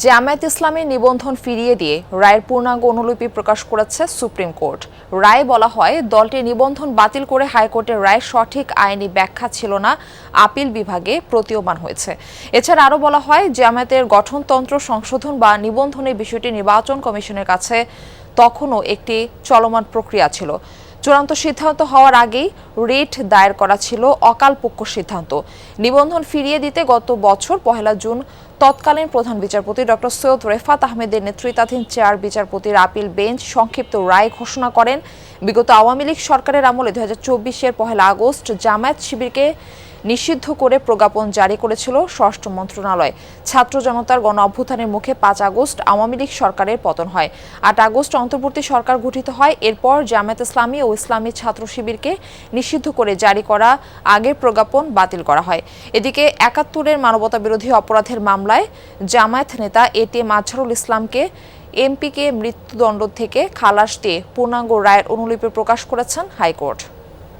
জামায়াত ইসলামের নিবন্ধন ফিরিয়ে দিয়ে রায়ের পূর্ণাঙ্গ অনুলিপি প্রকাশ করেছে সুপ্রিম কোর্ট। রায়ে বলা হয়, দলটির নিবন্ধন বাতিল করে হাইকোর্টের রায় সঠিক আইনি ব্যাখ্যা ছিল না, আপিল বিভাগে প্রতীয়মান হয়েছে। এছাড়া আরও বলা হয়, জামায়াতের গঠনতন্ত্র সংশোধন বা নিবন্ধনের বিষয়টি নির্বাচন কমিশনের কাছে তখনও একটি চলমান প্রক্রিয়া ছিল। চূড়ান্ত সিদ্ধান্ত হওয়ার আগেই রিট দায়ের করা ছিল অকালপক্ষ সিদ্ধান্ত। নিবন্ধন ফিরিয়ে দিতে গত বছর 1 জুন তৎকালীন প্রধান বিচারপতি ডক্টর সৈয়দ রেফাত আহমেদের নেতৃত্বাধীন 4 বিচারপতির আপিল বেঞ্চ সংক্ষিপ্ত রায় ঘোষণা করেন। বিগত আওয়ামী লীগ সরকারের আমলে 2024-এর 1 আগস্ট জামায়াত শিবিরকে নিষিদ্ধ করে প্রজ্ঞাপন জারি করেছিল স্বরাষ্ট্র মন্ত্রণালয়। ছাত্র জনতার গণ অভ্যুত্থানের মুখে 5 আগস্ট আওয়ামী লীগ সরকারের পতন হয়। 8 আগস্ট অন্তর্বর্তী সরকার গঠিত হয়। এরপর জামায়াত ইসলামী ও ইসলামী ছাত্র শিবিরকে নিষিদ্ধ করে জারি করা আগের প্রজ্ঞাপন বাতিল করা হয়। এদিকে 71-এর মানবতাবিরোধী অপরাধের মামলায় জামায়াত নেতা এটিএম আজহারুল ইসলামকে এমপিকে মৃত্যুদণ্ড থেকে খালাস দিয়ে পূর্ণাঙ্গ রায়ের অনুলিপি প্রকাশ করেছেন হাইকোর্ট।